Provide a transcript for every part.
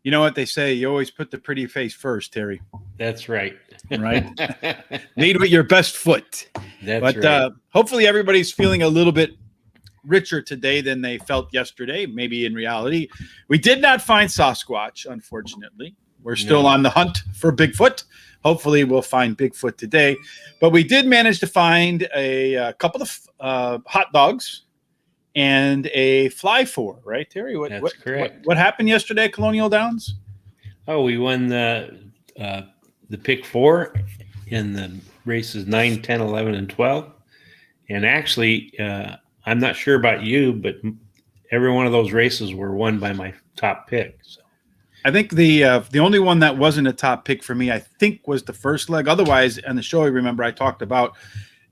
You know what they say? You always put the pretty face first, Terry. That's right. Right? Lead with your best foot. That's right. Hopefully everybody's feeling a little bit richer today than they felt yesterday. Maybe in reality, we did not find Sasquatch, unfortunately. We're still on the hunt for Bigfoot. Hopefully we'll find Bigfoot today. But we did manage to find a couple of hot dogs and a fly four, right, Terry? That's correct. What happened yesterday at Colonial Downs? Oh, we won the pick 4 in the races 9, 10, 11, and 12. And actually, I'm not sure about you, but every one of those races were won by my top pick. So I think the only one that wasn't a top pick for me, I think, was the first leg. Otherwise, on the show, I remember I talked about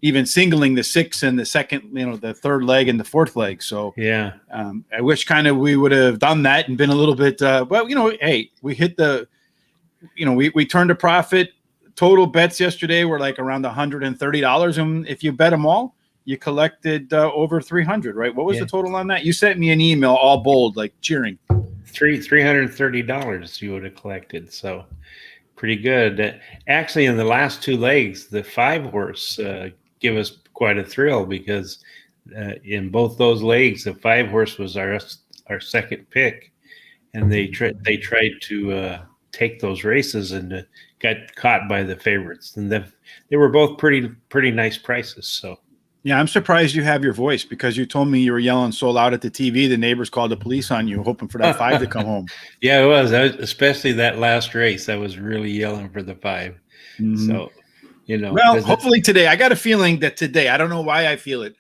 even singling the 6 and the second, the third leg and the fourth leg. So yeah, I wish kind of we would have done that and been a little bit. Hey, we hit the, we turned a profit. Total bets yesterday were like around $130, and if you bet them all, you collected over 300, right? What was the total on that? You sent me an email, all bold, like cheering. $330 you would have collected. So pretty good. Actually, in the last 2 legs, the 5-horse give us quite a thrill because in both those legs, the 5-horse was our second pick, and they tried to take those races and got caught by the favorites, and they were both pretty nice prices. So. Yeah, I'm surprised you have your voice because you told me you were yelling so loud at the TV, the neighbors called the police on you, hoping for that 5 to come home. Yeah, it was. Especially that last race. I was really yelling for the 5. Mm-hmm. So, Well, hopefully today. I got a feeling that today, I don't know why I feel it.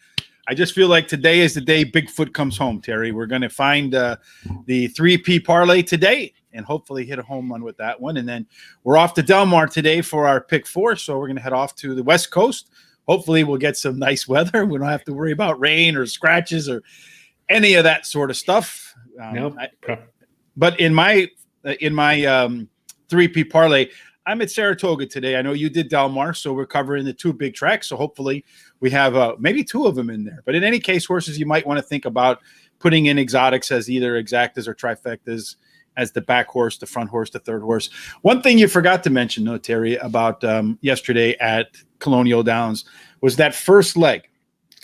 I just feel like today is the day Bigfoot comes home, Terry. We're going to find the 3P parlay today and hopefully hit a home run with that one. And then we're off to Del Mar today for our pick 4. So we're going to head off to the West Coast. Hopefully we'll get some nice weather. We don't have to worry about rain or scratches or any of that sort of stuff. Nope. But in my 3P parlay, I'm at Saratoga today. I know you did Del Mar, so we're covering the 2 big tracks. So hopefully we have maybe 2 of them in there. But in any case, horses you might want to think about putting in exotics as either exactas or trifectas as the back horse, the front horse, the third horse. One thing you forgot to mention, though, Terry, about yesterday at Colonial Downs was that first leg.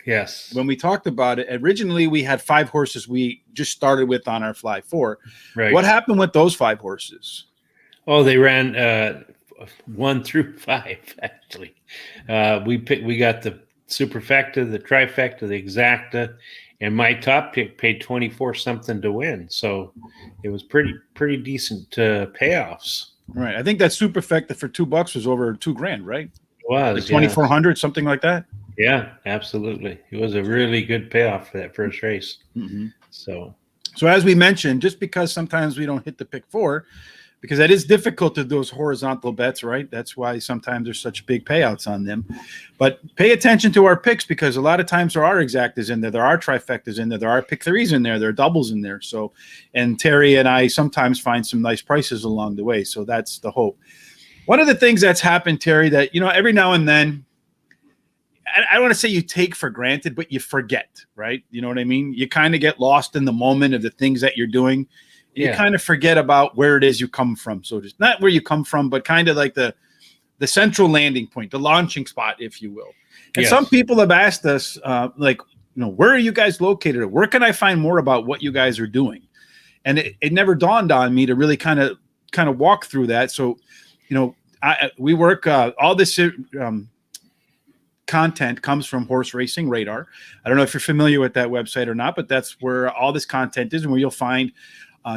Yes. When we talked about it, originally we had 5 horses we just started with on our fly 4. Right. What happened with those 5 horses? Oh, they ran 1 through 5, actually. We got the superfecta, the trifecta, the exacta, and my top pick paid 24 something to win. So it was pretty decent payoffs. Right. I think that superfecta for $2 was over $2,000, right? It was like 2,400, something like that. Yeah, absolutely. It was a really good payoff for that first race. Mm-hmm. So as we mentioned, just because sometimes we don't hit the pick 4, because that is difficult to do those horizontal bets, right? That's why sometimes there's such big payouts on them. But pay attention to our picks because a lot of times there are exactas in there. There are trifectas in there. There are pick 3s in there. There are doubles in there. So, and Terry and I sometimes find some nice prices along the way. So that's the hope. One of the things that's happened, Terry, that, every now and then, I don't want to say you take for granted, but you forget, right? You know what I mean? You kind of get lost in the moment of the things that you're doing. You kind of forget about where it is you come from. So just not where you come from, but kind of like the central landing point, the launching spot, if you will. And some people have asked us, where are you guys located? Where can I find more about what you guys are doing? And it never dawned on me to really kind of walk through that. So, we work all this content comes from Horse Racing Radar. I don't know if you're familiar with that website or not, but that's where all this content is and where you'll find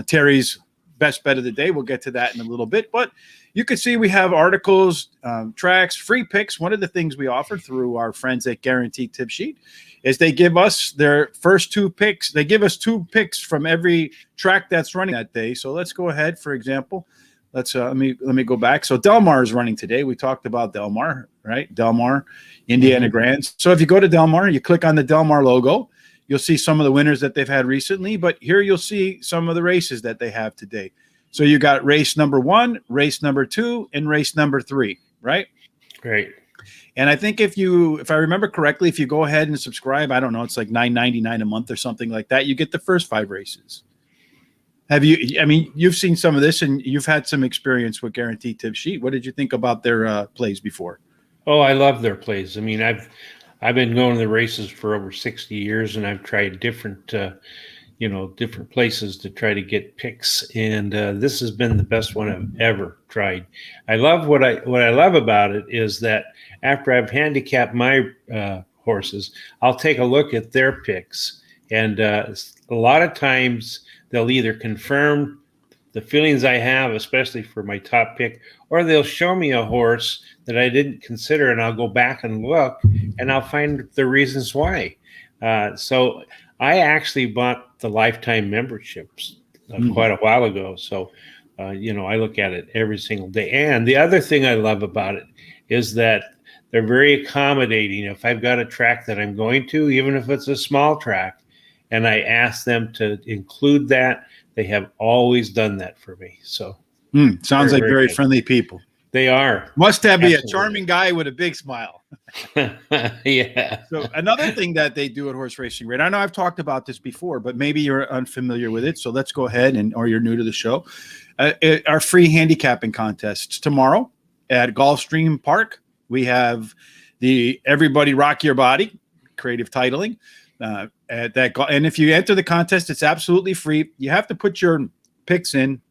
Terry's best bet of the day. We'll get to that in a little bit, but you can see we have articles, tracks, free picks. One of the things we offer through our friends at Guaranteed Tip Sheet is they give us their first 2 picks. They give us 2 picks from every track that's running that day. So let's go ahead. For example, let's let me go back. So Del Mar is running today. We talked about Del Mar, right? Del Mar, Indiana Grand. So if you go to Del Mar, you click on the Del Mar logo. You'll see some of the winners that they've had recently, but here you'll see some of the races that they have today. So you got race number 1, race number 2, and race number 3, right? Great. And I think if I remember correctly, if you go ahead and subscribe, I don't know, it's like $9.99 a month or something like that, you get the first 5 races. Have you? I mean, you've seen some of this, and you've had some experience with Guaranteed Tip Sheet. What did you think about their plays before? Oh, I love their plays. I mean, I've been going to the races for over 60 years, and I've tried different different places to try to get picks, and this has been the best one I've ever tried. I love what I love about it is that after I've handicapped my horses, I'll take a look at their picks, and a lot of times they'll either confirm the feelings I have, especially for my top pick, or they'll show me a horse that I didn't consider, and I'll go back and look, and I'll find the reasons why. So I actually bought the lifetime memberships quite a while ago. So, I look at it every single day. And the other thing I love about it is that they're very accommodating. If I've got a track that I'm going to, even if it's a small track, and I ask them to include that, they have always done that for me. So sounds like very friendly people. They are. Must have be a charming guy with a big smile. Yeah. So another thing that they do at horse racing, right? I know I've talked about this before, but maybe you're unfamiliar with it. So let's go ahead or you're new to the show. Our free handicapping contests tomorrow at Gulfstream Park. We have the Everybody Rock Your Body creative titling. And if you enter the contest, it's absolutely free. You have to put your picks in.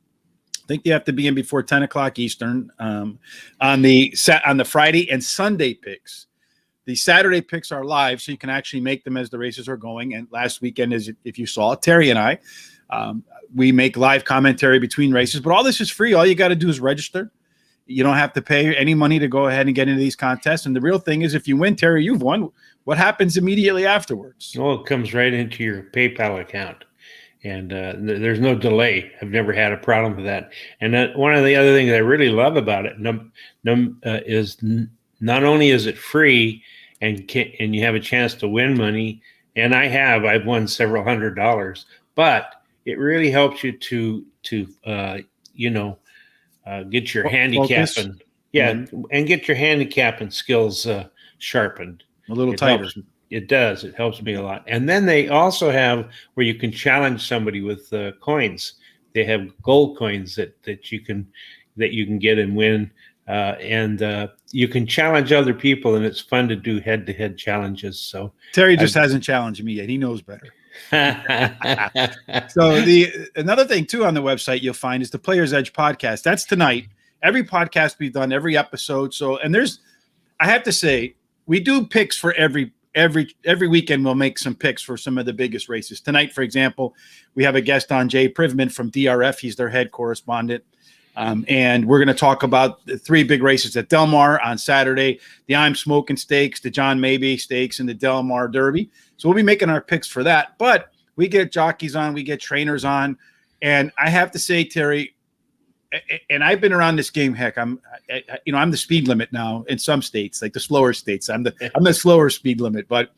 I think you have to be in before 10 o'clock Eastern on the Friday and Sunday picks. The Saturday picks are live, so you can actually make them as the races are going. And last weekend, as if you saw, Terry and I, we make live commentary between races. But all this is free. All you got to do is register. You don't have to pay any money to go ahead and get into these contests. And the real thing is, if you win, Terry, you've won. What happens immediately afterwards? Well, it comes right into your PayPal account. And there's no delay. I've never had a problem with that. And one of the other things I really love about it is not only is it free and you have a chance to win money, and I've won several $100s, but it really helps you to get your handicapping, and get your handicapping skills sharpened. A little tighter. It does. It helps me a lot. And then they also have where you can challenge somebody with coins. They have gold coins that you can get and win. And you can challenge other people, and it's fun to do head-to-head challenges. So Terry just hasn't challenged me yet. He knows better. So another thing too on the website you'll find is the Player's Edge podcast. That's tonight. Every podcast we've done, every episode. So I have to say, we do picks for every weekend. We'll make some picks for some of the biggest races. Tonight, for example, we have a guest on, Jay Privman from DRF. He's their head correspondent. And we're going to talk about the three big races at Del Mar on Saturday, the I'm Smoking Stakes, the John Mabey Stakes, and the Del Mar Derby. So we'll be making our picks for that. But we get jockeys on, we get trainers on. And I have to say, Terry, and I've been around this game. Heck, I'm the speed limit now in some states, like the slower states. I'm the slower speed limit. But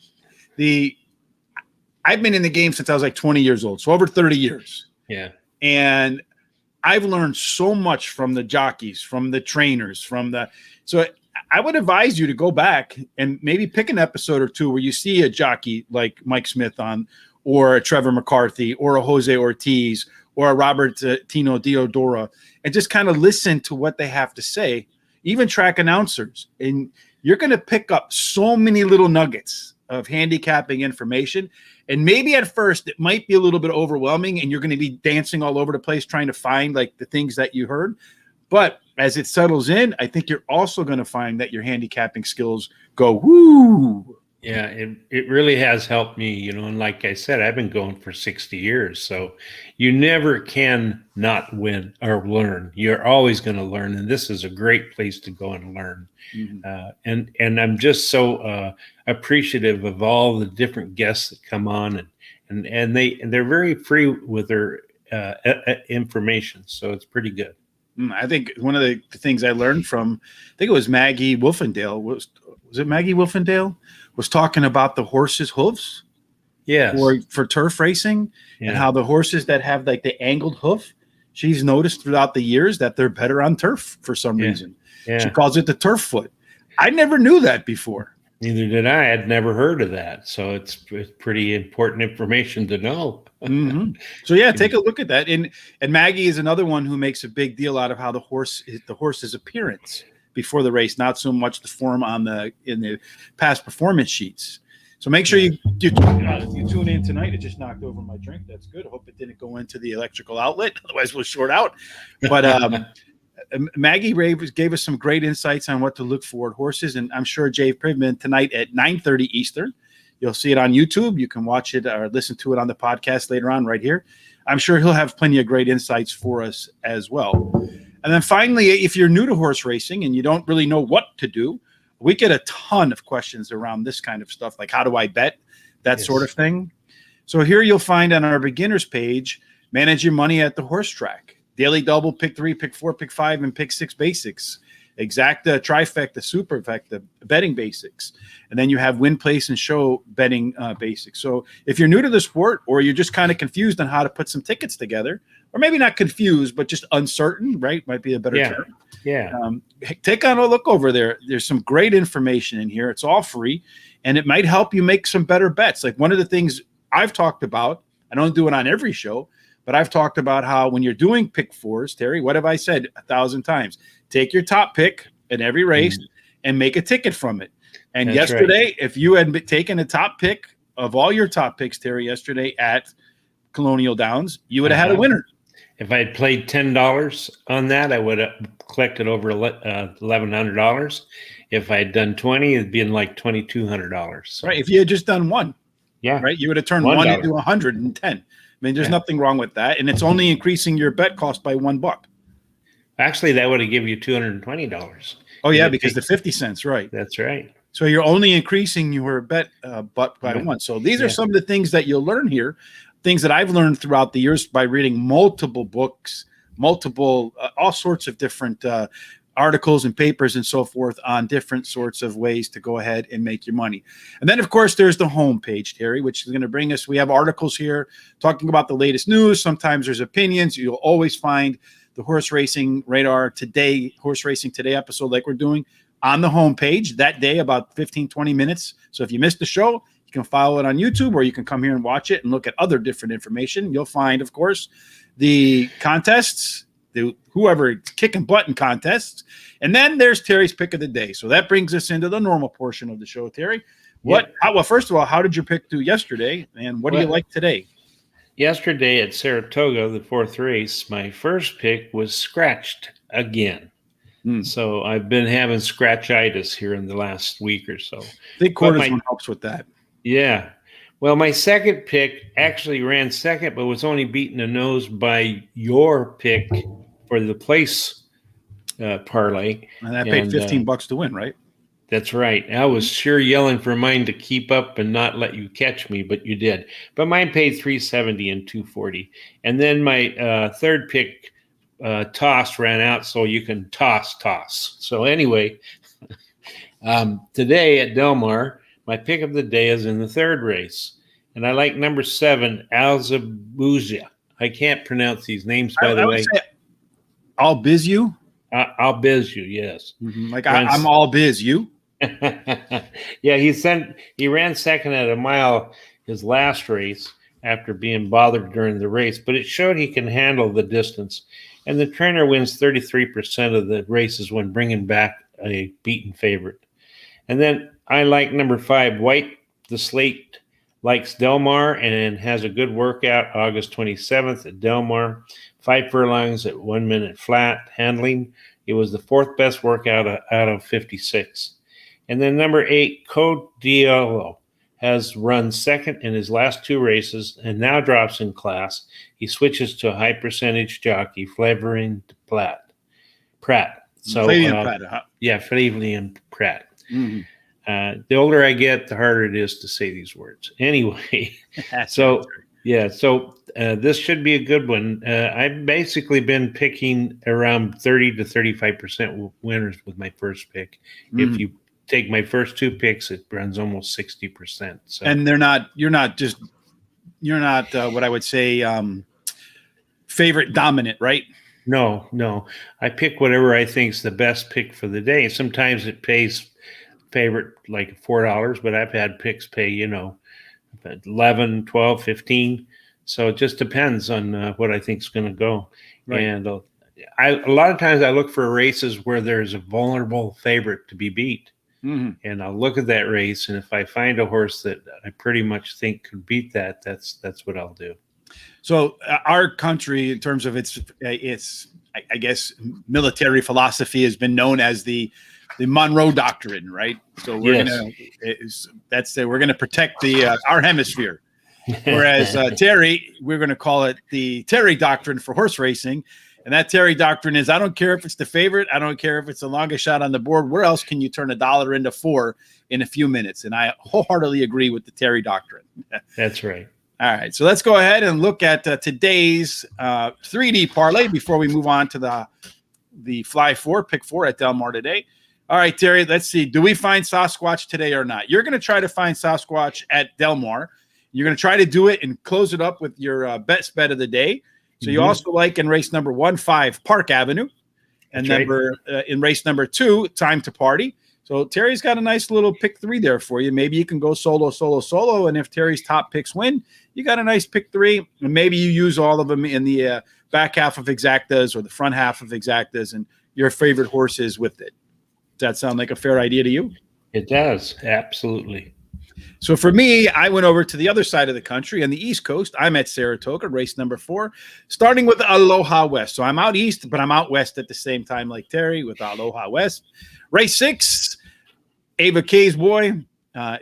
I've been in the game since I was like 20 years old, so over 30 years. Yeah. And I've learned so much from the jockeys, from the trainers, so I would advise you to go back and maybe pick an episode or two where you see a jockey like Mike Smith on, or a Trevor McCarthy, or a Jose Ortiz, or a Robert Tino Diodora, and just kind of listen to what they have to say, even track announcers. And you're going to pick up so many little nuggets of handicapping information. And maybe at first it might be a little bit overwhelming and you're going to be dancing all over the place trying to find like the things that you heard. But as it settles in, I think you're also going to find that your handicapping skills go, woo. Yeah, it really has helped me, and like I said, I've been going for 60 years. So you never can not win or learn. You're always going to learn. And this is a great place to go and learn. Mm-hmm. And I'm just so appreciative of all the different guests that come on and they're very free with their information. So it's pretty good. I think one of the things I learned from, I think it was Maggie Wolfendale. Was it Maggie Wolfendale? Was talking about the horses' hooves, for turf racing, and how the horses that have like the angled hoof, she's noticed throughout the years that they're better on turf for some reason. Yeah. She calls it the turf foot. I never knew that before. Neither did I. I'd never heard of that. So it's pretty important information to know. So yeah, take a look at that. And Maggie is another one who makes a big deal out of how the horse's appearance before the race, not so much the form in the past performance sheets. So make sure you tune in tonight. It just knocked over my drink. That's good. I hope it didn't go into the electrical outlet. Otherwise, we'll short out. But Maggie Ray gave us some great insights on what to look for at horses. And I'm sure Jay Privman tonight at 9:30 Eastern. You'll see it on YouTube. You can watch it or listen to it on the podcast later on right here. I'm sure he'll have plenty of great insights for us as well. And then finally, if you're new to horse racing and you don't really know what to do, we get a ton of questions around this kind of stuff, like how do I bet, that sort of thing. So here you'll find on our beginners page, manage your money at the horse track, daily double, pick 3, pick 4, pick 5, and pick 6 basics, exacta, trifecta, superfecta, betting basics. And then you have win, place, and show betting basics. So if you're new to the sport or you're just kind of confused on how to put some tickets together, or maybe not confused, but just uncertain, right? Might be a better term. Yeah. Take on a look over there. There's some great information in here. It's all free, and it might help you make some better bets. Like one of the things I've talked about, I don't do it on every show, but I've talked about how when you're doing pick fours, Terry, what have I said 1,000 times? Take your top pick in every race and make a ticket from it. And That's yesterday, if you had taken a top pick of all your top picks, Terry, yesterday at Colonial Downs, you would have had a winner. If I had played $10 on that, I would have collected over $1,100. If I had done 20, it'd been like $2,200. So. Right. If you had just done one, right, you would have turned $1 into 110. I mean, there's nothing wrong with that, and it's only increasing your bet cost by $1. Actually, that would have given you $220. Oh yeah, because the 50 cents, right? That's right. So you're only increasing your bet but by one. So these are some of the things that you'll learn here, things that I've learned throughout the years by reading multiple books, all sorts of different articles and papers and so forth on different sorts of ways to go ahead and make your money. And then, of course, there's the homepage, Terry, which is going to bring us, we have articles here talking about the latest news. Sometimes there's opinions. You'll always find the Horse Racing Radar Today, Horse Racing Today episode like we're doing on the homepage that day, about 15, 20 minutes. So if you missed the show, you can follow it on YouTube, or you can come here and watch it and look at other different information. You'll find, of course, the contests, whoever kicking butt in contests. And then there's Terry's pick of the day. So that brings us into the normal portion of the show, Terry. Well, first of all, how did your pick do yesterday? And what do you like today? Yesterday at Saratoga, the 4th race, my first pick was scratched again. So I've been having scratchitis here in the last week or so. I think cortisone helps with that. Yeah. Well, my second pick actually ran second, but was only beaten a nose by your pick for the place parlay. And I paid $15 to win, right? That's right. I was sure yelling for mine to keep up and not let you catch me, but you did. But mine paid $370 and $240. And then my third pick toss ran out, so you can toss. So anyway, today at Del Mar, my pick of the day is in the third race. And I like number 7, Alzabuja. I can't pronounce these names, by the way. I'll biz you? I'll biz you, yes. Like I'm all biz you? Yeah, he ran second at a mile his last race after being bothered during the race, but it showed he can handle the distance. And the trainer wins 33% of the races when bringing back a beaten favorite. And then I like number 5, White the Slate, likes Del Mar and has a good workout August 27th at Del Mar. 5 furlongs at 1 minute flat handling. It was the 4th best workout out of 56. And then number 8, Code Diallo, has run second in his last 2 races and now drops in class. He switches to a high percentage jockey, Flavian Pratt. So, Flavian Pratt. The older I get, the harder it is to say these words. Anyway, so this should be a good one. I've basically been picking around 30 to 35% winners with my first pick. If you take my first 2 picks, it runs almost 60%. So. And you're not what I would say favorite dominant, right? No. I pick whatever I think is the best pick for the day. Sometimes it pays favorite like $4, but I've had picks pay, 11, 12, 15. So it just depends on what I think is going to go. Right. And a lot of times I look for races where there's a vulnerable favorite to be beat. Mm-hmm. And I'll look at that race, and if I find a horse that I pretty much think could beat that, that's what I'll do. So our country, in terms of its I guess military philosophy, has been known as the Monroe Doctrine, right? So we're gonna protect our hemisphere. Whereas Terry, we're gonna call it the Terry Doctrine for horse racing. And that Terry Doctrine is, I don't care if it's the favorite. I don't care if it's the longest shot on the board. Where else can you turn $1 into $4 in a few minutes? And I wholeheartedly agree with the Terry Doctrine. That's right. All right. So let's go ahead and look at today's 3D parlay before we move on to the Fly 4, Pick 4 at Del Mar today. All right, Terry, let's see. Do we find Sasquatch today or not? You're going to try to find Sasquatch at Del Mar. You're going to try to do it and close it up with your best bet of the day. So you also like in race number 1, 5, Park Avenue, and in race number 2, Time to Party. So Terry's got a nice little pick 3 there for you. Maybe you can go solo, and if Terry's top picks win, you got a nice pick 3, and maybe you use all of them in the back half of Exactas or the front half of Exactas, and your favorite horses with it. Does that sound like a fair idea to you? It does, absolutely. So for me, I went over to the other side of the country on the East Coast. I'm at Saratoga, race number 4, starting with Aloha West. So I'm out east, but I'm out west at the same time like Terry with Aloha West. Race 6, Ava K's boy,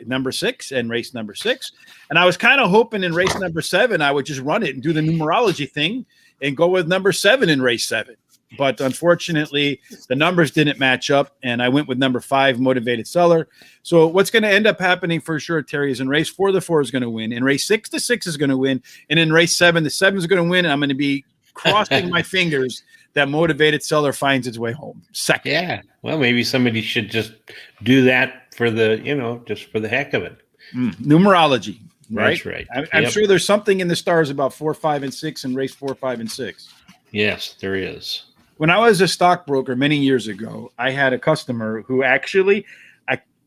number 6, and race number 6. And I was kind of hoping in race number 7, I would just run it and do the numerology thing and go with number 7 in race 7. But unfortunately, the numbers didn't match up, and I went with number 5, Motivated Seller. So what's going to end up happening for sure, Terry, is in race 4, the 4 is going to win. In race 6, the 6 is going to win. And in race 7, the 7 is going to win. And I'm going to be crossing my fingers that Motivated Seller finds its way home. Second. Yeah. Well, maybe somebody should just do that for the, just for the heck of it. Numerology, right? That's right. I'm sure there's something in the stars about 4, 5, and 6 in race 4, 5, and 6. Yes, there is. When I was a stockbroker many years ago, I had a customer who actually,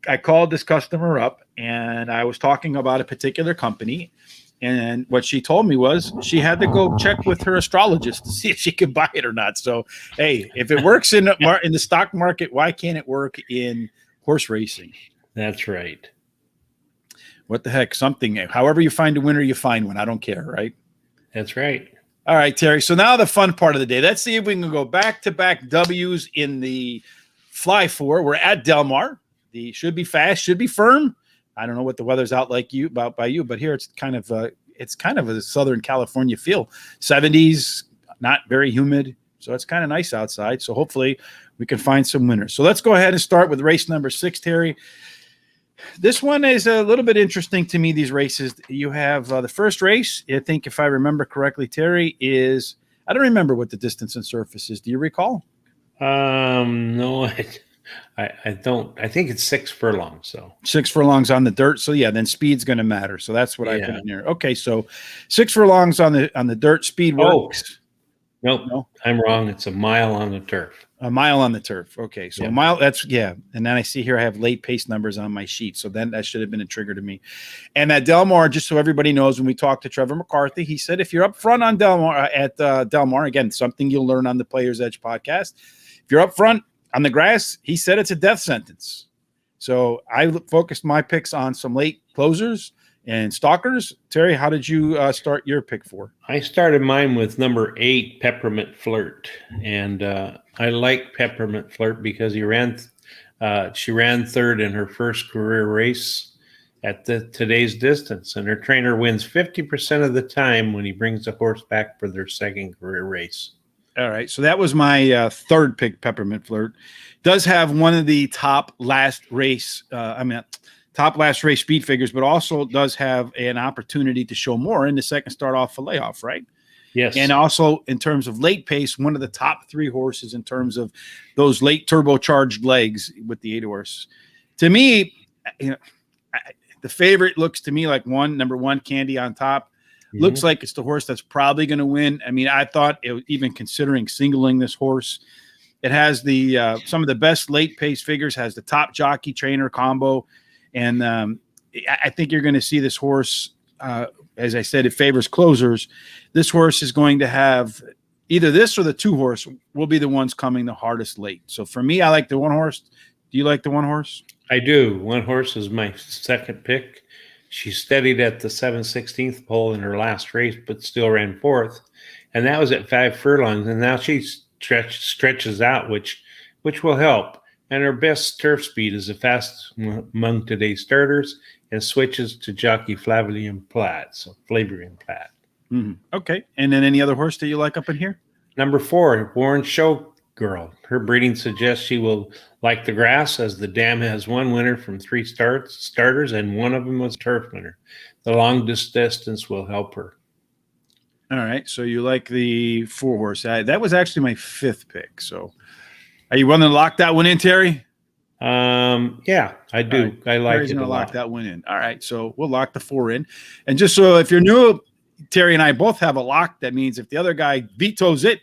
I called this customer up and I was talking about a particular company. And what she told me was she had to go check with her astrologist to see if she could buy it or not. So, hey, if it works in the stock market, why can't it work in horse racing? That's right. What the heck? However you find a winner, you find one. I don't care, right? That's right. All right, Terry. So now the fun part of the day. Let's see if we can go back-to-back W's in the Fly 4. We're at Del Mar. The should be fast, should be firm. I don't know what the weather's out like by you, but here it's kind of a Southern California feel. 70s, not very humid, so it's kind of nice outside. So hopefully we can find some winners. So let's go ahead and start with race number 6, Terry. This one is a little bit interesting to me, these races. You have the first race, I think if I remember correctly, Terry, is – I don't remember what the distance and surface is. Do you recall? No, I don't. I think it's 6 furlongs. So 6 furlongs on the dirt. So, yeah, then speed's going to matter. So that's what I put in here. Okay, so 6 furlongs on the dirt, speed works. Nope, no, I'm wrong. It's a mile on the turf. A mile on the turf. Okay, so a mile, and then I see here I have late pace numbers on my sheet, so then that should have been a trigger to me. And at Del Mar, just so everybody knows, when we talked to Trevor McCarthy, he said if you're up front on Del Mar, again, something you'll learn on the Players Edge podcast, if you're up front on the grass, he said it's a death sentence. So I focused my picks on some late closers and stalkers. Terry, how did you start your pick 4? I started mine with number 8, Peppermint Flirt, and I like Peppermint Flirt because she ran 3rd in her first career race at today's distance, and her trainer wins 50% of the time when he brings a horse back for their second career race. All right, so that was my 3rd pick, Peppermint Flirt. Does have one of the top last race speed figures, but also does have an opportunity to show more in the second start off for layoff, right? Yes. And also in terms of late pace, one of the top 3 horses in terms of those late turbocharged legs with the 8-horse. To me, the favorite looks to me like number 1, Candy on Top. Mm-hmm. Looks like it's the horse that's probably going to win. I mean, I thought even considering singling this horse, It has the some of the best late pace figures, has the top jockey trainer combo. And I think you're going to see this horse, as I said, it favors closers. This horse is going to have either this or the 2 horse will be the ones coming the hardest late. So for me, I like the 1 horse. Do you like the 1 horse? I do. 1 horse is my second pick. She steadied at the 7/16 pole in her last race, but still ran 4th. And that was at 5 furlongs. And now she stretches out, which will help. And her best turf speed is the fastest among today's starters and switches to jockey Flavien Plat. So Flavien Plat. Mm-hmm. Okay. And then any other horse that you like up in here? Number 4, Warren Showgirl. Her breeding suggests she will like the grass, as the dam has 1 winner from 3 starters, and 1 of them was turf winner. The long distance will help her. All right. So you like the 4 horse. That was actually my 5th pick. So are you willing to lock that one in, Terry? Yeah, I do. Right. I like Terry's it a gonna lot. lock that one in. All right. So we'll lock the 4 in. And just so if you're new, Terry and I both have a lock. That means if the other guy vetoes it,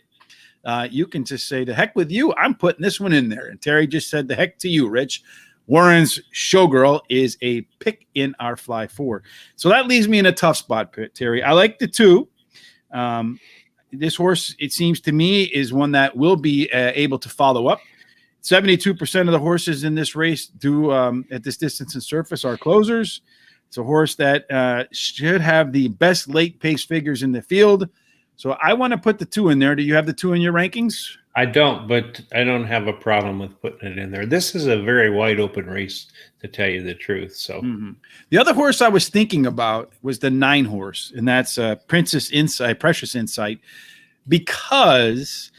you can just say, the heck with you. I'm putting this one in there. And Terry just said, the heck to you, Rich. Warren's Showgirl is a pick in our Fly 4. So that leaves me in a tough spot, Terry. I like the 2. This horse, it seems to me, is one that will be able to follow up. 72% of the horses in this race at this distance and surface are closers. It's a horse that should have the best late pace figures in the field. So I want to put the 2 in there. Do you have the 2 in your rankings? I don't, but I don't have a problem with putting it in there. This is a very wide open race, to tell you the truth. So The other horse I was thinking about was the 9 horse, and that's Precious Insight, because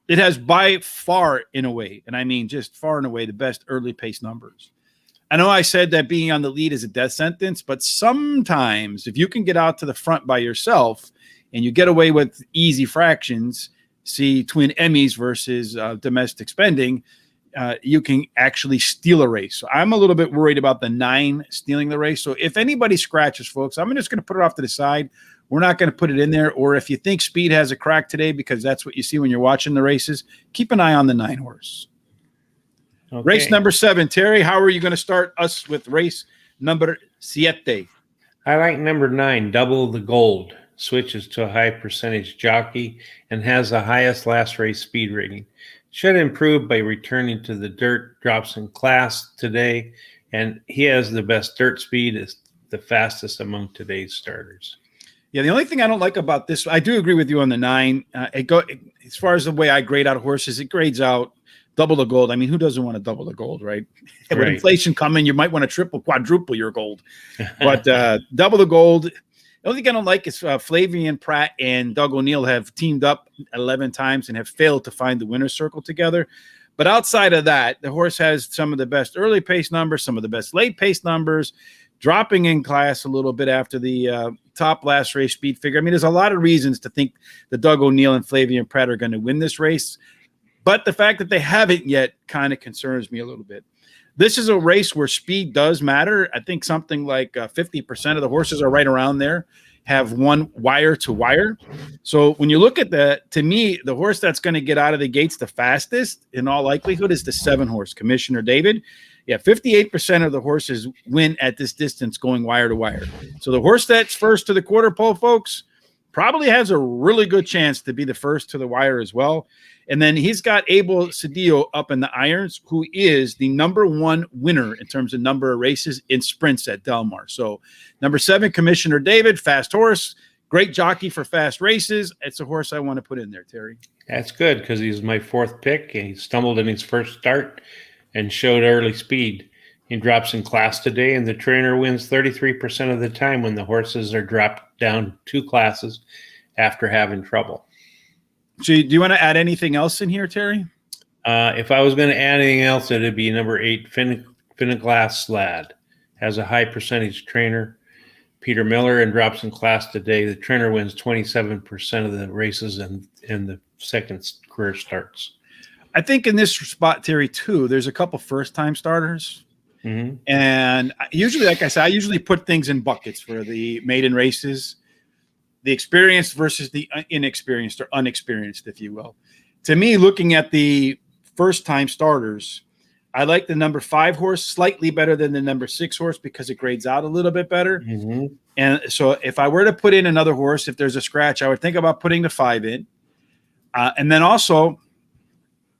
it has by far, in a way, and I mean just far and away, the best early pace numbers. I know I said that being on the lead is a death sentence, but sometimes if you can get out to the front by yourself and you get away with easy fractions, see twin Emmys versus domestic spending, you can actually steal a race. So I'm a little bit worried about the 9 stealing the race. So if anybody scratches, folks, I'm just going to put it off to the side. We're not going to put it in there. Or if you think speed has a crack today, because that's what you see when you're watching the races, keep an eye on the 9 horse. Okay. Race number 7, Terry, how are you going to start us with race number 7? I like number 9, Double the Gold. Switches to a high percentage jockey and has the highest last race speed rating. Should improve by returning to the dirt, drops in class today, and he has the best dirt speed, is the fastest among today's starters. Yeah, the only thing I don't like about this, I do agree with you on the 9. As far as the way I grade out horses, it grades out double the gold. I mean, who doesn't want to double the gold, right? With inflation coming, you might want to triple, quadruple your gold. But double the gold. The only thing I don't like is Flavien Prat and Doug O'Neill have teamed up 11 times and have failed to find the winner's circle together. But outside of that, the horse has some of the best early pace numbers, some of the best late pace numbers, dropping in class a little bit after the top last race speed figure. I mean, there's a lot of reasons to think that Doug O'Neill and Flavien Prat are going to win this race. But the fact that they haven't yet kind of concerns me a little bit. This is a race where speed does matter. I think something like 50% of the horses are right around there, have won wire to wire. So when you look at that, to me, the horse that's going to get out of the gates the fastest, in all likelihood, is the 7 horse, Commissioner David. Yeah, 58% of the horses win at this distance going wire to wire. So the horse that's first to the quarter pole, folks, probably has a really good chance to be the first to the wire as well. And then he's got Abel Cedillo up in the irons, who is the number 1 winner in terms of number of races in sprints at Del Mar. So number 7, Commissioner David, fast horse, great jockey for fast races. It's a horse I want to put in there, Terry. That's good, because he's my 4th pick, and he stumbled in his first start and showed early speed. He drops in class today, and the trainer wins 33% of the time when the horses are dropped down 2 classes after having trouble. So do you want to add anything else in here, Terry? If I was going to add anything else, it would be number 8, Finneglass Lad. Has a high percentage trainer, Peter Miller, and drops in class today. The trainer wins 27% of the races in the second career starts. I think in this spot, Terry, too, there's a couple first-time starters. Mm-hmm. And usually, like I said, I usually put things in buckets for the maiden races. The experienced versus the inexperienced or unexperienced, if you will. To me, looking at the first-time starters, I like the number 5 horse slightly better than the number 6 horse because it grades out a little bit better. Mm-hmm. And so if I were to put in another horse, if there's a scratch, I would think about putting the 5 in. And then also,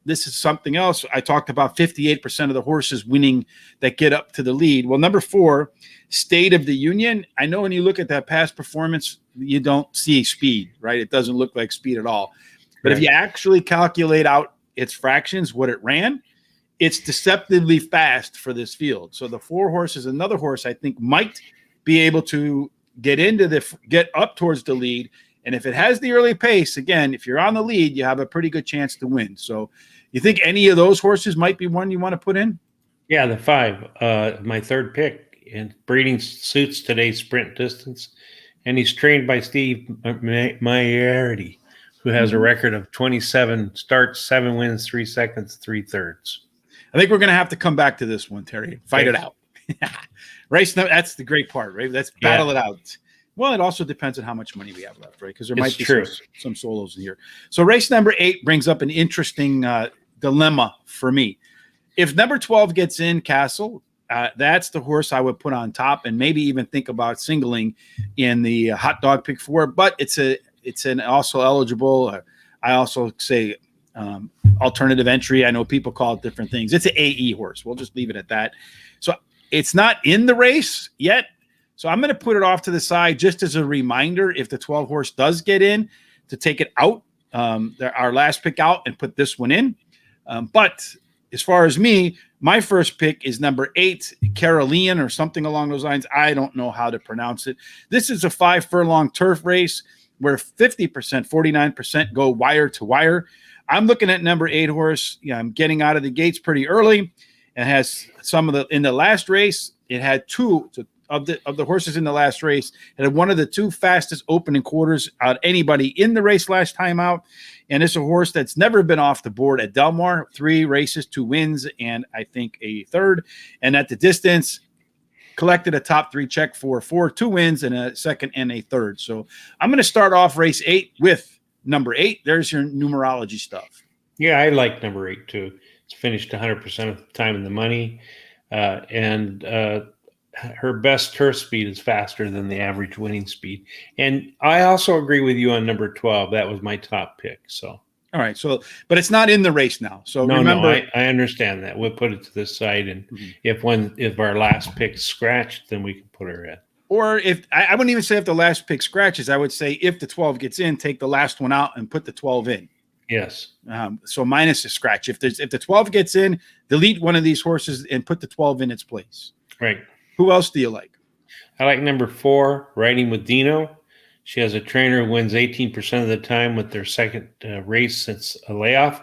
this is something else. I talked about 58% of the horses winning that get up to the lead. Well, number 4, State of the Union. I know when you look at that past performance, you don't see speed, right? It doesn't look like speed at all. But if you actually calculate out its fractions, what it ran, it's deceptively fast for this field. So the 4 horse is another horse I think might be able to get up towards the lead. And if it has the early pace, again, if you're on the lead, you have a pretty good chance to win. So you think any of those horses might be one you want to put in? Yeah, the 5, my third pick. And breeding suits today's sprint distance. And he's trained by Steve Maierity, who has a record of 27 starts, 7 wins, 3 seconds, 3/3. I think we're going to have to come back to this one, Terry. Fight it out. That's the great part, right? Let's battle it out. Well, it also depends on how much money we have left, right? Because there might be some solos in here. So race number 8 brings up an interesting dilemma for me. If number 12 gets in, Castle, that's the horse I would put on top and maybe even think about singling in the hot dog pick 4. But it's an also eligible. I also say alternative entry. I know people call it different things. It's an AE horse. We'll just leave it at that. So it's not in the race yet. So I'm going to put it off to the side just as a reminder if the 12 horse does get in to take it out, our last pick out and put this one in. But as far as me, my first pick is number 8, Carolean or something along those lines. I don't know how to pronounce it. This is a 5 furlong turf race where 50%, 49% go wire to wire. I'm looking at number 8 horse. I'm getting out of the gates pretty early. It has in the last race, it had 2 of the horses in the last race. It had one of the 2 fastest opening quarters out of anybody in the race last time out. And it's a horse that's never been off the board at Del Mar. 3 races, 2 wins, and I think a third. And at the distance, collected a top 3 check for 2 wins and a second and a third. So I'm going to start off race 8 with number 8. There's your numerology stuff. Yeah, I like number 8 too. It's finished 100% of the time in the money. And her best turf speed is faster than the average winning speed. And I also agree with you on number 12. That was my top pick. So, all right. So, but it's not in the race now. So remember, I understand that. We'll put it to the side. And if our last pick's scratched, then we can put her in. Or if I wouldn't even say if the last pick scratches, I would say if the 12 gets in, take the last one out and put the 12 in. Yes. So minus a scratch. If the 12 gets in, delete one of these horses and put the 12 in its place. Right. Who else do you like? I like number 4, Riding with Dino. She has a trainer who wins 18% of the time with their second race since a layoff.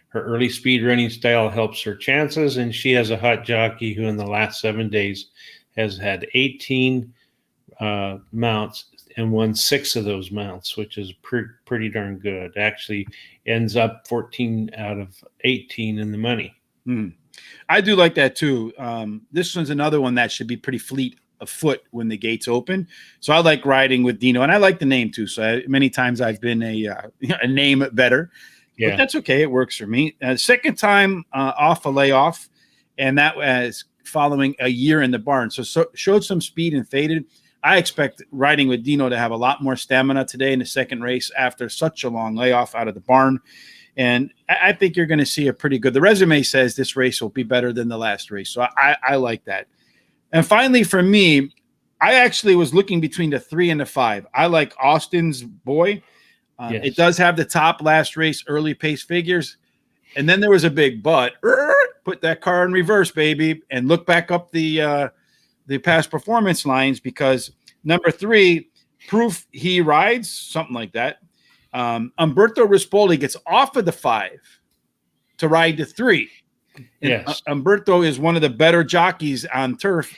Her early speed running style helps her chances, and she has a hot jockey who in the last 7 days has had 18 mounts and won 6 of those mounts, which is pretty darn good. Actually ends up 14 out of 18 in the money. I do like that too. This one's another one that should be pretty fleet of foot when the gates open. So I like Riding with Dino, and I like the name too. So many times I've been a name better. Yeah, but that's okay. It works for me. Second time off a layoff, and that was following a year in the barn. So showed some speed and faded. I expect Riding with Dino to have a lot more stamina today in the second race after such a long layoff out of the barn. And I think you're going to see a pretty good. The resume says this race will be better than the last race. So I like that. And finally, for me, I actually was looking between the 3 and the 5. I like Austin's Boy. Yes. It does have the top last race early pace figures. And then there was a big but. Put that car in reverse, baby, and look back up the past performance lines because number 3, Proof He Rides, something like that. Umberto Rispoli gets off of the 5 to ride the 3. Yes. Umberto is one of the better jockeys on turf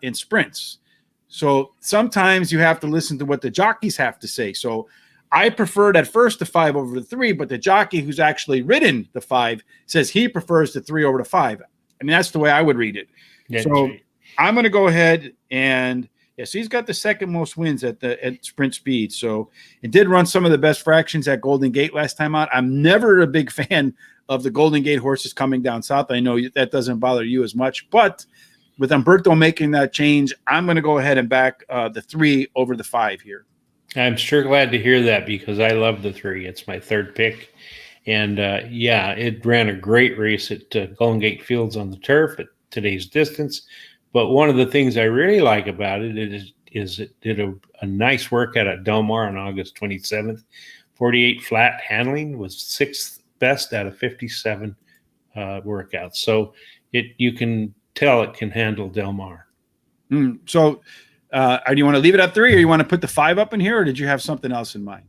in sprints. So sometimes you have to listen to what the jockeys have to say. So I preferred at first the 5 over the 3, but the jockey who's actually ridden the 5 says he prefers the 3 over the 5. I mean, that's the way I would read it. Yeah, so I'm going to go ahead and yes, he's got the second most wins at sprint speed. So it did run some of the best fractions at Golden Gate last time out. I'm never a big fan of the Golden Gate horses coming down south. I know that doesn't bother you as much, but with Umberto making that change, I'm going to go ahead and back the 3 over the 5 here. I'm sure glad to hear that because I love the 3. It's my third pick. And yeah, it ran a great race at Golden Gate Fields on the turf at today's distance. But one of the things I really like about it is it did a nice workout at Del Mar on August 27th. 48 flat handling was 6th best out of 57 workouts. So you can tell it can handle Del Mar. So do you want to leave it at 3 or you want to put the 5 up in here, or did you have something else in mind?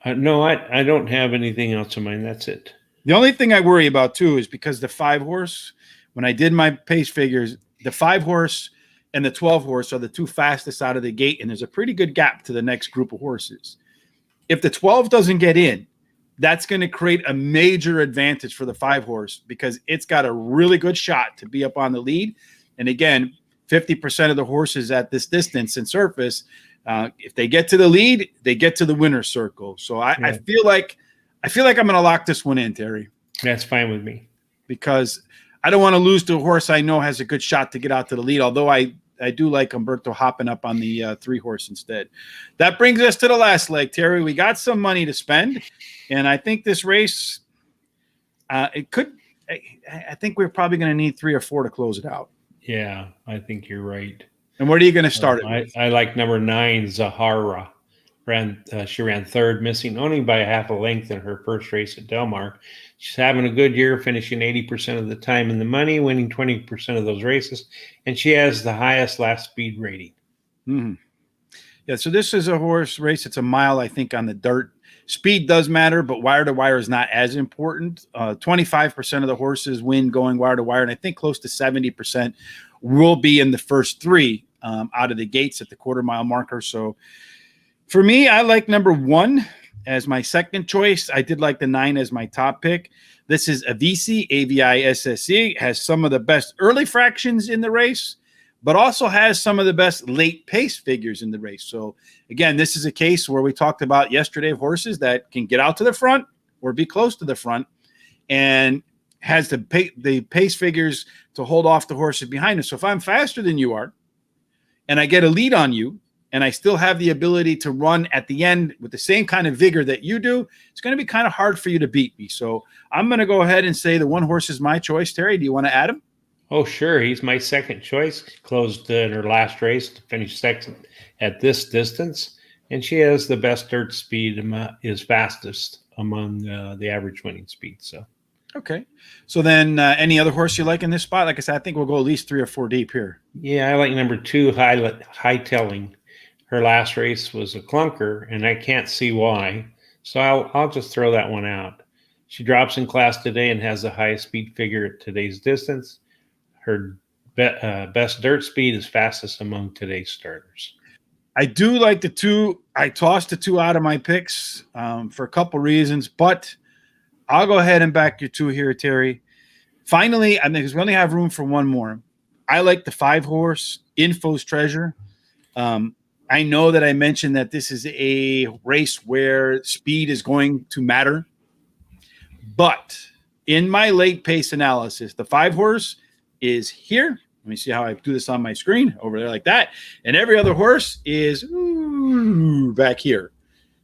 No, I don't have anything else in mind. That's it. The only thing I worry about, too, is because the 5 horse, when I did my pace figures, the 5 horse and the 12 horse are the 2 fastest out of the gate, and there's a pretty good gap to the next group of horses. If the 12 doesn't get in, that's going to create a major advantage for the 5 horse because it's got a really good shot to be up on the lead. And again, 50% of the horses at this distance and surface, if they get to the lead, they get to the winner's circle. So I feel like I'm going to lock this one in, Terry. That's fine with me. Because I don't want to lose to a horse I know has a good shot to get out to the lead, although I do like Umberto hopping up on the 3 horse instead. That brings us to the last leg, Terry. We got some money to spend, and I think this race, I think we're probably going to need 3 or 4 to close it out. Yeah, I think you're right. And where are you going to start it with? I like number 9, Zahara. She ran 3rd, missing only by a half a length in her first race at Del Mar. She's having a good year, finishing 80% of the time in the money, winning 20% of those races, and she has the highest last speed rating. Mm-hmm. Yeah, so this is a horse race. It's a mile, I think, on the dirt. Speed does matter, but wire to wire is not as important. 25% of the horses win going wire to wire, and I think close to 70% will be in the first 3 out of the gates at the quarter-mile marker. So for me, I like number 1 as my second choice. I did like the 9 as my top pick. This is Avisi, Avisse, has some of the best early fractions in the race, but also has some of the best late pace figures in the race. So again, this is a case where we talked about yesterday of horses that can get out to the front or be close to the front and has the pace figures to hold off the horses behind us. So if I'm faster than you are and I get a lead on you, and I still have the ability to run at the end with the same kind of vigor that you do, it's going to be kind of hard for you to beat me. So I'm going to go ahead and say the 1 horse is my choice. Terry, do you want to add him? Oh, sure. He's my second choice. Closed in her last race to finish second at this distance. And she has the best dirt speed, is fastest among the average winning speed. So, okay. So then any other horse you like in this spot? Like I said, I think we'll go at least 3 or 4 deep here. Yeah, I like number 2, High Telling. Her last race was a clunker, and I can't see why. So I'll just throw that one out. She drops in class today and has the highest speed figure at today's distance. Her best dirt speed is fastest among today's starters. I do like the 2. I tossed the 2 out of my picks for a couple reasons, but I'll go ahead and back your 2 here, Terry. Finally, I think we only have room for 1 more. I like the 5 horse, Info's Treasure. I know that I mentioned that this is a race where speed is going to matter, but in my late pace analysis, the 5 horse is here. Let me see how I do this on my screen over there like that. And every other horse is back here.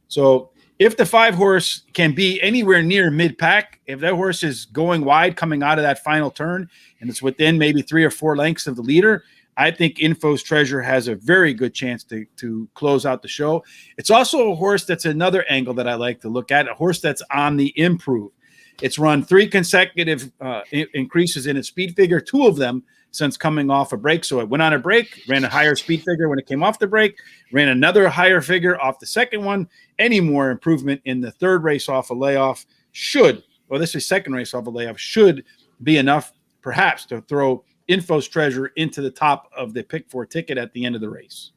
So if the 5 horse can be anywhere near mid-pack, if that horse is going wide coming out of that final turn and it's within maybe 3 or 4 lengths of the leader, I think Info's Treasure has a very good chance to close out the show. It's also a horse that's another angle that I like to look at, a horse that's on the improve. It's run 3 consecutive increases in its speed figure, 2 of them since coming off a break. So it went on a break, ran a higher speed figure when it came off the break, ran another higher figure off the second one. Any more improvement in the 3rd race off a layoff this is second race off a layoff, should be enough perhaps to throw Info's Treasure into the top of the pick 4 ticket at the end of the race.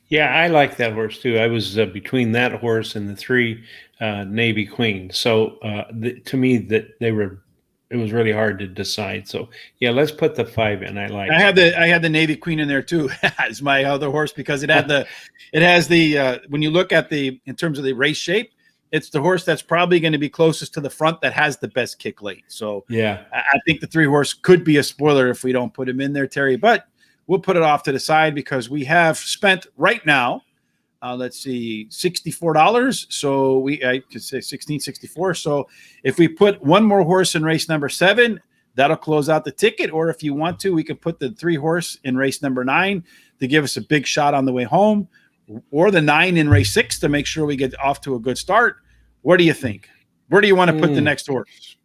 Yeah, I like that horse too. I was between that horse and the 3 Navy Queen. So to me, it was really hard to decide. So yeah, let's put the 5 in. I had the Navy Queen in there too as my other horse because it has the when you look at in terms of the race shape, it's the horse that's probably going to be closest to the front that has the best kick late. So Yeah. I think the 3 horse could be a spoiler if we don't put him in there, Terry, but we'll put it off to the side because we have spent right now, let's see, $64. So I could say $16.64. So if we put one more horse in race number 7, that'll close out the ticket. Or if you want to, we can put the 3 horse in race number 9 to give us a big shot on the way home, or the 9 in race 6 to make sure we get off to a good start. What do you think? Where do you want to put the next horse?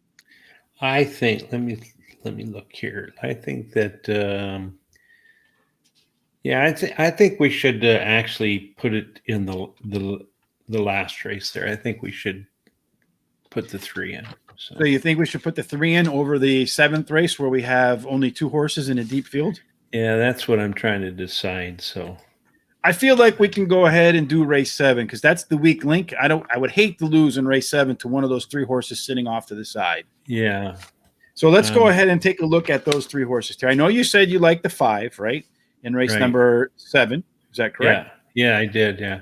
I think, let me look here. I think that, I think we should actually put it in the last race there. I think we should put the 3 in. So you think we should put the 3 in over the 7th race where we have only 2 horses in a deep field? Yeah, that's what I'm trying to decide. So I feel like we can go ahead and do race 7 because that's the weak link. I would hate to lose in race 7 to one of those 3 horses sitting off to the side. Yeah. So let's go ahead and take a look at those 3 horses. I know you said you like the 5, right? In race number 7. Is that correct? Yeah, I did. Yeah.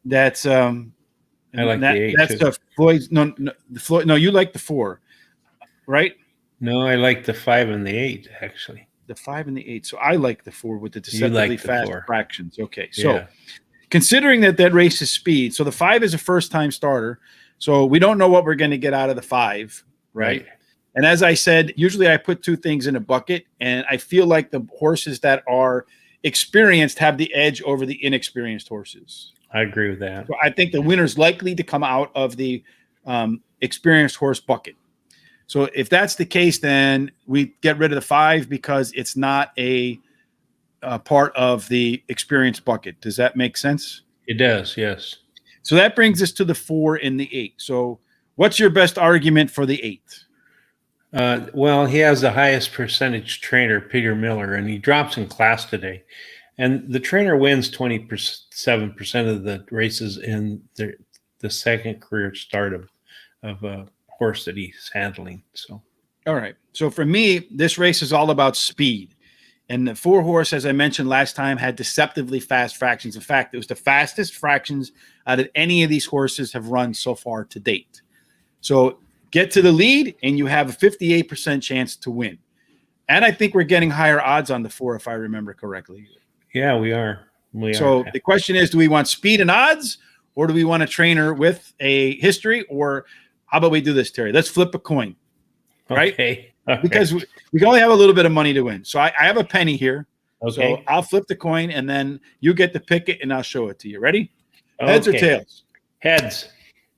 That's I like the 8. That's the Floyd's. No, the Floyd. No, you like the 4, right? No, I like the 5 and the 8 actually. The 5 and the 8. So I like the 4 with the deceptively fast 4. fractions. Okay, so considering that race is speed, so the 5 is a first-time starter, so we don't know what we're going to get out of the 5, right? And as I said, usually I put 2 things in a bucket, and I feel like the horses that are experienced have the edge over the inexperienced horses. I agree with that. So I think the winner's likely to come out of the experienced horse bucket. So if that's the case, then we get rid of the 5 because it's not a part of the experience bucket. Does that make sense? It does, yes. So that brings us to the 4 and the 8. So what's your best argument for the 8? Well, he has the highest percentage trainer, Peter Miller, and he drops in class today. And the trainer wins 27% of the races in the second career start of a horse that he's handling. So, all right. So for me, this race is all about speed. And the 4 horse, as I mentioned last time, had deceptively fast fractions. In fact, it was the fastest fractions out of any of these horses have run so far to date. So get to the lead, and you have a 58% chance to win. And I think we're getting higher odds on the 4, if I remember correctly. Yeah, we are. So the question is, do we want speed and odds, or do we want a trainer with a history, or how about we do this, Terry? Let's flip a coin, right? Okay. Because we can only have a little bit of money to win. So I have a penny here. Okay. So I'll flip the coin, and then you get to pick it, and I'll show it to you. Ready? Heads or tails? Heads.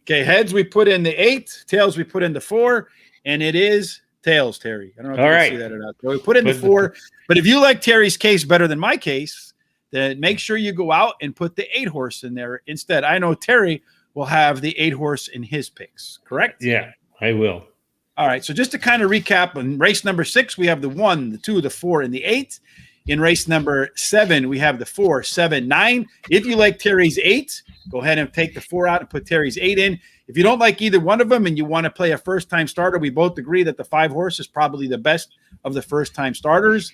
Okay, heads we put in the 8, tails we put in the 4, and it is tails, Terry. I don't know if you can see that or not. So we put in the 4, but if you like Terry's case better than my case, then make sure you go out and put the 8 horse in there instead. I know Terry will have the 8 horse in his picks, correct? Yeah, I will. All right, so just to kind of recap, in race number 6, we have the 1, the 2, the 4, and the 8. In race number 7, we have the 4, 7, 9. If you like Terry's 8, go ahead and take the 4 out and put Terry's 8 in. If you don't like either one of them and you want to play a first-time starter, we both agree that the 5 horse is probably the best of the first-time starters.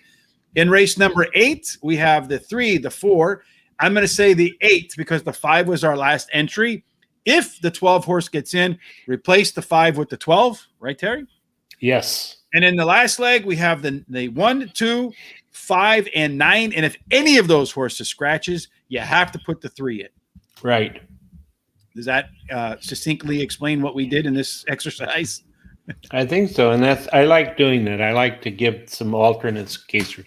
In race number 8, we have the 3, the 4. I'm going to say the 8 because the 5 was our last entry. If the 12 horse gets in, replace the 5 with the 12. Right, Terry? Yes. And in the last leg, we have the 1, 2, 5, and 9. And if any of those horses scratches, you have to put the 3 in. Right. Does that succinctly explain what we did in this exercise? I think so. And I like doing that. I like to give some alternates in case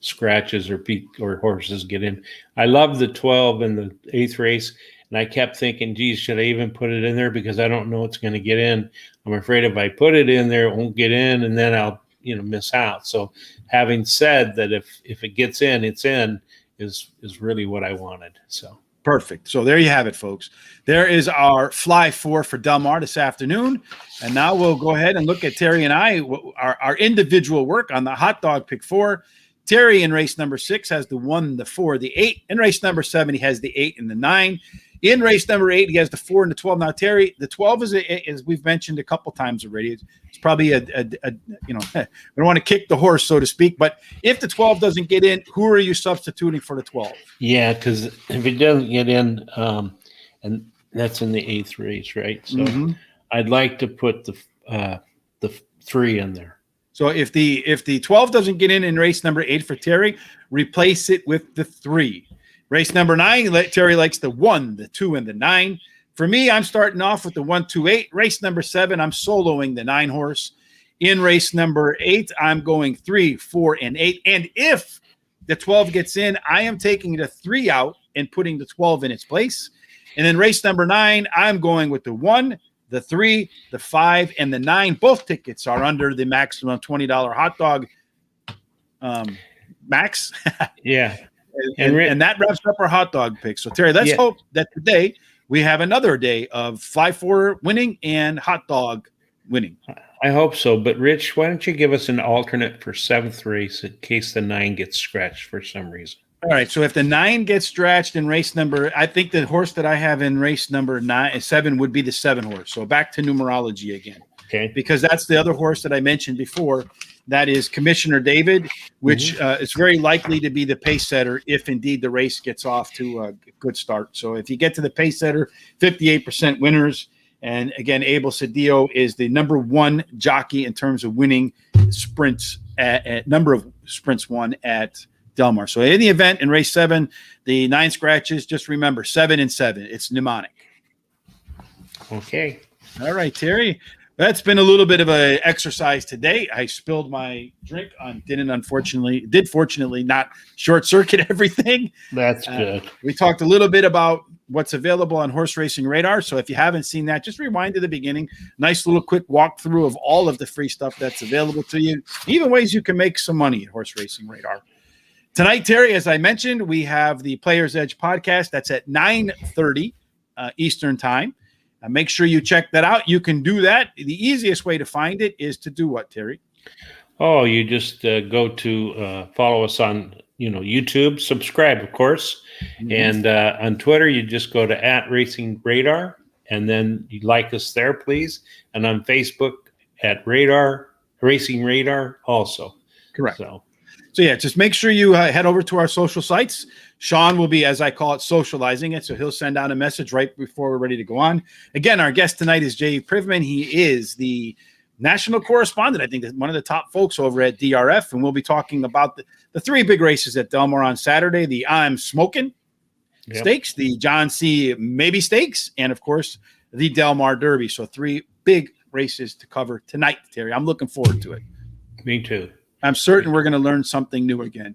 scratches or horses get in. I love the 12 in the 8th race. And I kept thinking, geez, should I even put it in there? Because I don't know what's going to get in. I'm afraid if I put it in there, it won't get in, and then I'll, miss out. So having said that, if it gets in, it's in, is really what I wanted. So perfect. So there you have it, folks. There is our fly 4 for Del Mar this afternoon. And now we'll go ahead and look at Terry and I, our individual work on the hot dog pick 4. Terry in race number 6 has the 1, the 4, the 8. In race number 7, he has the 8 and the 9. In race number 8, he has the 4 and the 12. Now, Terry, the 12 is we've mentioned a couple times already. It's probably we don't want to kick the horse, so to speak. But if the 12 doesn't get in, who are you substituting for the 12? Yeah, because if it doesn't get in, and That's in the 8th race, right? So Mhm. I'd like to put the 3 in there. So if the 12 doesn't get in race number 8 for Terry, replace it with the 3. Race number 9, Terry likes the 1, the 2, and the 9. For me, I'm starting off with the 1, 2, 8. Race number 7, I'm soloing the 9 horse. In race number 8, I'm going 3, 4, and 8. And if the 12 gets in, I am taking the 3 out and putting the 12 in its place. And then race number 9, I'm going with the 1, the 3, the 5, and the 9. Both tickets are under the maximum $20 hot dog max. Yeah. And that wraps up our hot dog picks. So, Terry, let's hope that today we have another day of 5-4 winning and hot dog winning. I hope so. But, Rich, why don't you give us an alternate for 7th race in case the 9 gets scratched for some reason? All right. So if the 9 gets scratched in race number, I think the horse that I have in race number 7 would be the 7 horse. So back to numerology again. Okay. Because that's the other horse that I mentioned before. That is Commissioner David, which is very likely to be the pace setter if indeed the race gets off to a good start. So if you get to the pace setter, 58% winners. And again, Abel Cedillo is the number 1 jockey in terms of winning sprints at number of sprints won at Del Mar. So in the event in race 7, the 9 scratches, just remember 7 and 7. It's mnemonic. Okay. All right, Terry. That's been a little bit of an exercise today. I spilled my drink on, did fortunately not short circuit everything. That's good. We talked a little bit about what's available on Horse Racing Radar. So if you haven't seen that, just rewind to the beginning. Nice little quick walkthrough of all of the free stuff that's available to you. Even ways you can make some money at Horse Racing Radar. Tonight, Terry, as I mentioned, we have the Players Edge podcast. That's at 9:30 Eastern time. Make sure you check that out. You can do that. The easiest way to find it is to do what, Terry? Oh, you just go to follow us on YouTube, subscribe, of course, and on Twitter you just go to @RacingRadar, and then you like us there, please. And on Facebook at Racing Radar also. Correct. So yeah, just make sure you head over to our social sites. Sean will be, as I call it, socializing it. So he'll send out a message right before we're ready to go on. Again, our guest tonight is Jay Privman. He is the national correspondent, I think, one of the top folks over at DRF. And we'll be talking about the 3 big races at Del Mar on Saturday, the I'm Smoking Stakes, the John C. Maybe Stakes, and, of course, the Del Mar Derby. So 3 big races to cover tonight, Terry. I'm looking forward to it. Me too. I'm certain we're going to learn something new again.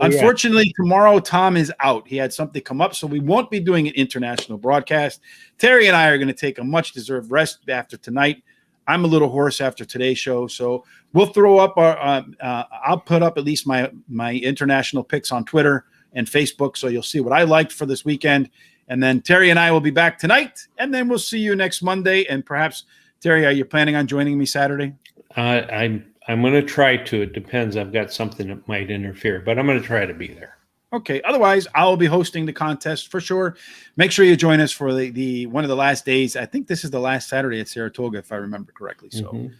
Unfortunately, tomorrow Tom is out. He had something come up, so we won't be doing an international broadcast. Terry and I are going to take a much-deserved rest after tonight. I'm a little hoarse after today's show, so we'll throw up our I'll put up at least my international picks on Twitter and Facebook, so you'll see what I liked for this weekend. And then Terry and I will be back tonight, and then we'll see you next Monday. And perhaps, Terry, are you planning on joining me Saturday? I'm going to try to. It depends. I've got something that might interfere, but I'm going to try to be there. Okay. Otherwise, I'll be hosting the contest for sure. Make sure you join us for the one of the last days. I think this is the last Saturday at Saratoga, if I remember correctly. So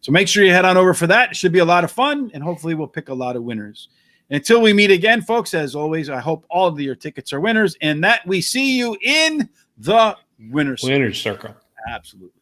make sure you head on over for that. It should be a lot of fun, and hopefully we'll pick a lot of winners. Until we meet again, folks, as always, I hope all of your tickets are winners and that we see you in the winner's circle. Winner's circle. Absolutely.